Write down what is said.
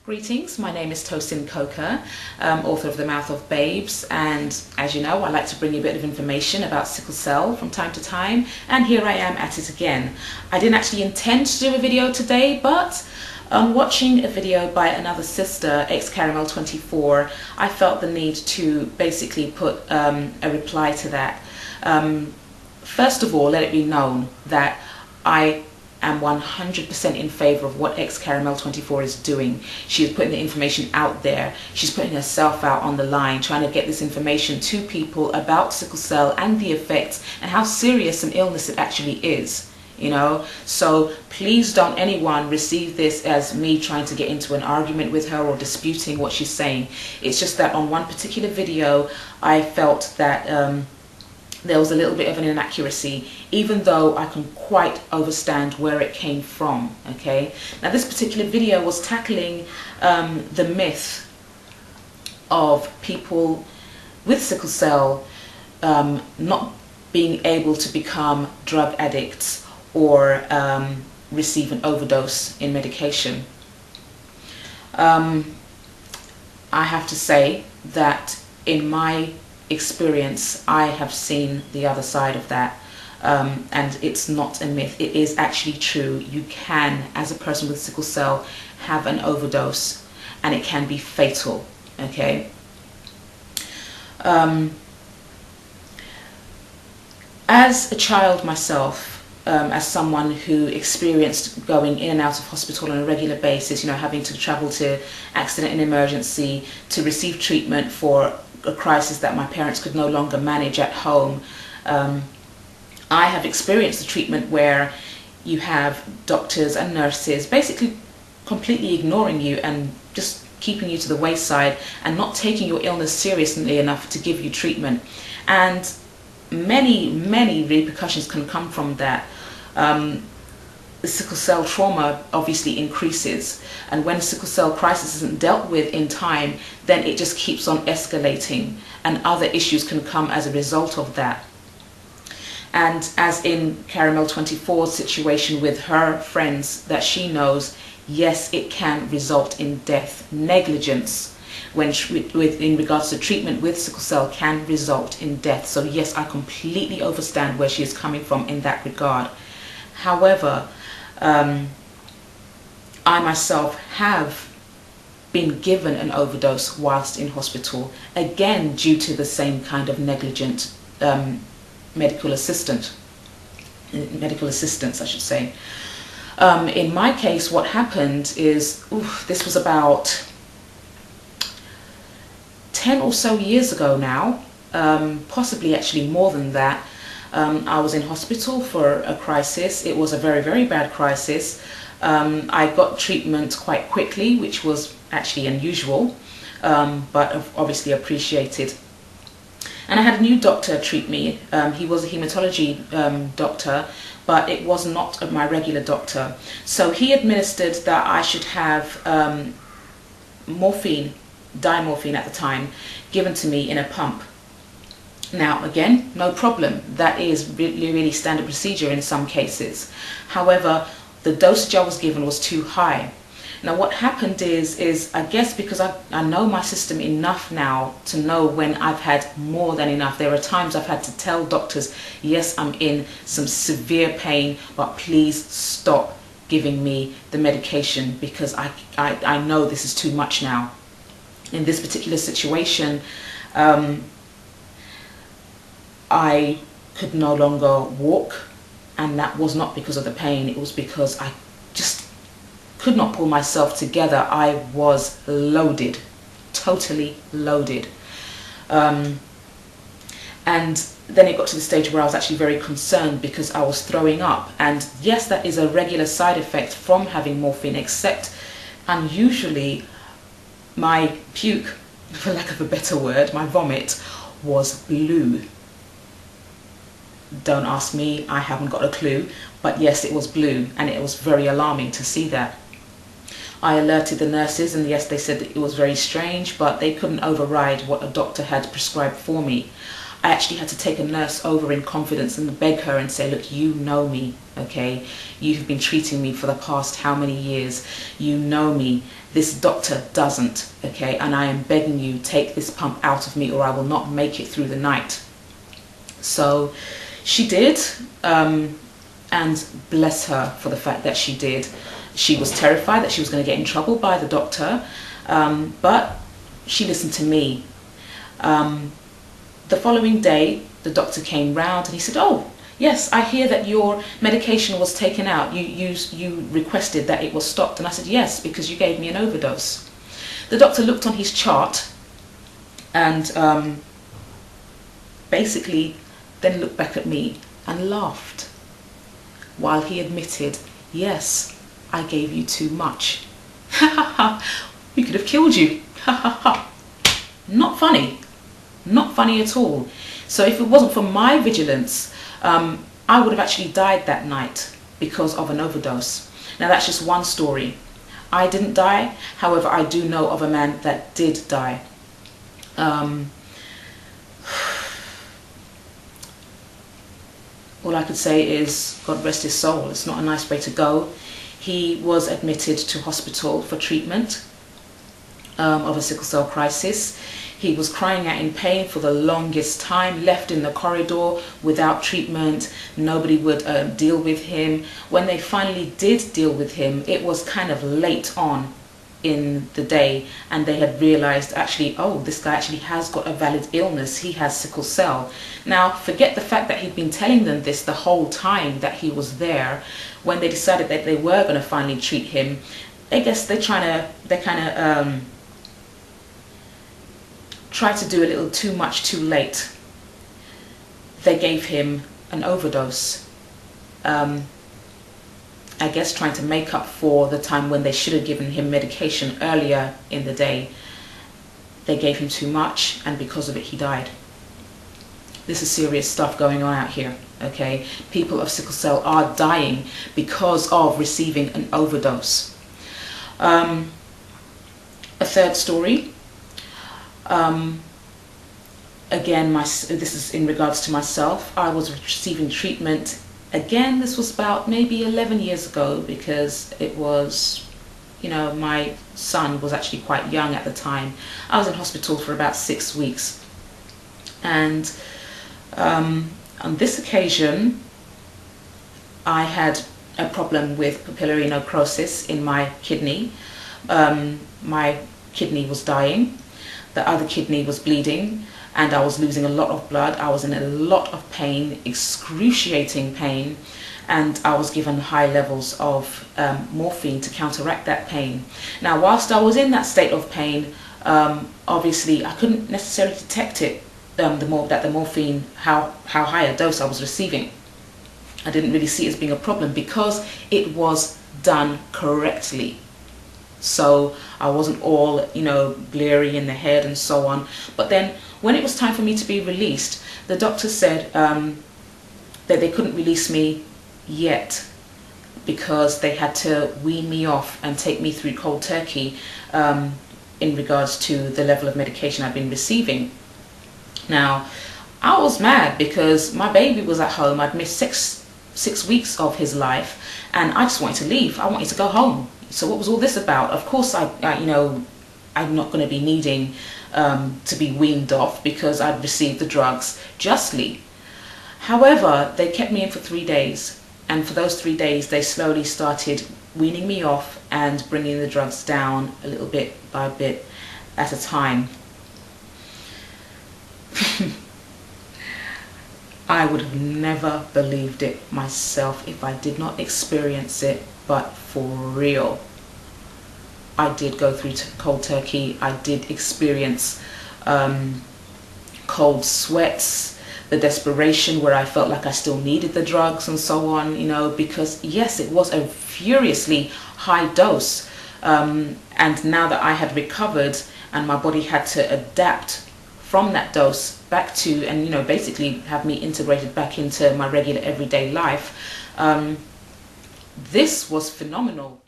Greetings, my name is Tosin Coker, author of The Mouth of Babes, and as you know I like to bring you a bit of information about sickle cell from time to time, and here I am at it again. I didn't actually intend to do a video today, but on watching a video by another sister, xcaramel24, I felt the need to basically put a reply to that. First of all, let it be known that I am 100% in favor of what xcaramel24 is doing. She is putting the information out there. She's putting herself out on the line, trying to get this information to people about sickle cell and the effects and how serious an illness it actually is. You know, so please don't anyone receive this as me trying to get into an argument with her or disputing what she's saying. It's just that on one particular video I felt that there was a little bit of an inaccuracy, even though I can quite understand where it came from. Okay, now this particular video was tackling the myth of people with sickle cell not being able to become drug addicts or receive an overdose in medication. I have to say that in my experience I have seen the other side of that, and it's not a myth. It is actually true. You can, as a person with sickle cell, have an overdose and it can be fatal. Okay, as a child myself, as someone who experienced going in and out of hospital on a regular basis, you know, having to travel to accident and emergency to receive treatment for a crisis that my parents could no longer manage at home, I have experienced the treatment where you have doctors and nurses basically completely ignoring you and just keeping you to the wayside and not taking your illness seriously enough to give you treatment. And many repercussions can come from that. The sickle cell trauma obviously increases, and when sickle cell crisis isn't dealt with in time, then it just keeps on escalating and other issues can come as a result of that. And as in Caramel24's situation with her friends that she knows, yes, it can result in death. Negligence in regards to treatment with sickle cell can result in death. So yes, I completely understand where she is coming from in that regard. However, I myself have been given an overdose whilst in hospital, again due to the same kind of negligent medical assistance, I should say. In my case, what happened is, this was about 10 or so years ago now, possibly actually more than that. I was in hospital for a crisis. It was a very bad crisis. I got treatment quite quickly, which was actually unusual, but obviously appreciated. And I had a new doctor treat me. He was a hematology doctor, but it was not my regular doctor. So he administered that I should have morphine, diamorphine at the time, given to me in a pump. Now again, no problem. That is really standard procedure in some cases. However, the dosage I was given was too high. Now what happened is I guess because I know my system enough now to know when I've had more than enough. There are times I've had to tell doctors, yes, I'm in some severe pain, but please stop giving me the medication because I know this is too much now. In this particular situation, I could no longer walk, and that was not because of the pain. It was because I just could not pull myself together. I was loaded, totally loaded. And then it got to the stage where I was actually very concerned because I was throwing up. And yes, that is a regular side effect from having morphine, except unusually my puke, for lack of a better word, my vomit was blue. Don't ask me, I haven't got a clue, but yes, it was blue, and it was very alarming to see that. I alerted the nurses, and yes, they said that it was very strange, but they couldn't override what a doctor had prescribed for me. I actually had to take a nurse over in confidence and beg her and say, look, you know me, okay? You have been treating me for the past how many years? You know me. This doctor doesn't, okay? And I am begging you, take this pump out of me or I will not make it through the night. So she did, and bless her for the fact that she did. She was terrified that she was going to get in trouble by the doctor, but she listened to me. The following day, the doctor came round and he said, oh, yes, I hear that your medication was taken out. You requested that it was stopped. And I said, yes, because you gave me an overdose. The doctor looked on his chart and basically then looked back at me and laughed while he admitted, yes, I gave you too much. Ha ha ha, we could have killed you. Ha ha ha. Not funny. Not funny at all. So if it wasn't for my vigilance, I would have actually died that night because of an overdose. Now that's just one story. I didn't die, however I do know of a man that did die. All I could say is, God rest his soul. It's not a nice way to go. He was admitted to hospital for treatment of a sickle cell crisis. He was crying out in pain for the longest time, left in the corridor without treatment. Nobody would deal with him. When they finally did deal with him, it was kind of late on in the day, and they had realized actually, oh, this guy actually has got a valid illness. He has sickle cell. Now, forget the fact that he'd been telling them this the whole time that he was there. When they decided that they were going to finally treat him, I guess they kind of tried to do a little too much too late. They gave him an overdose. I guess trying to make up for the time when they should have given him medication earlier in the day. They gave him too much, and because of it he died. This is serious stuff going on out here, okay? People of sickle cell are dying because of receiving an overdose. A third story. Again, this is in regards to myself. I was receiving treatment. Again, this was about maybe 11 years ago, because it was, you know, my son was actually quite young at the time. I was in hospital for about 6 weeks. And on this occasion, I had a problem with papillary necrosis in my kidney. My kidney was dying. The other kidney was bleeding, and I was losing a lot of blood. I was in a lot of pain, excruciating pain, and I was given high levels of morphine to counteract that pain. Now, whilst I was in that state of pain, obviously I couldn't necessarily detect it, the morphine, how high a dose I was receiving. I didn't really see it as being a problem because it was done correctly. So I wasn't all, you know, bleary in the head and so on. But then when it was time for me to be released, the doctor said that they couldn't release me yet because they had to wean me off and take me through cold turkey in regards to the level of medication I'd been receiving. Now, I was mad because my baby was at home. I'd missed six weeks of his life, and I just wanted to leave. I wanted to go home. So what was all this about? Of course, you know, I'm not going to be needing to be weaned off because I'd received the drugs justly. However, they kept me in for 3 days, and for those 3 days, they slowly started weaning me off and bringing the drugs down a little bit by bit at a time. I would have never believed it myself if I did not experience it, but for real. I did go through cold turkey. I did experience cold sweats, the desperation where I felt like I still needed the drugs and so on, you know, because yes, it was a furiously high dose. And now that I had recovered and my body had to adapt from that dose back to, and you know, basically have me integrated back into my regular everyday life, this was phenomenal.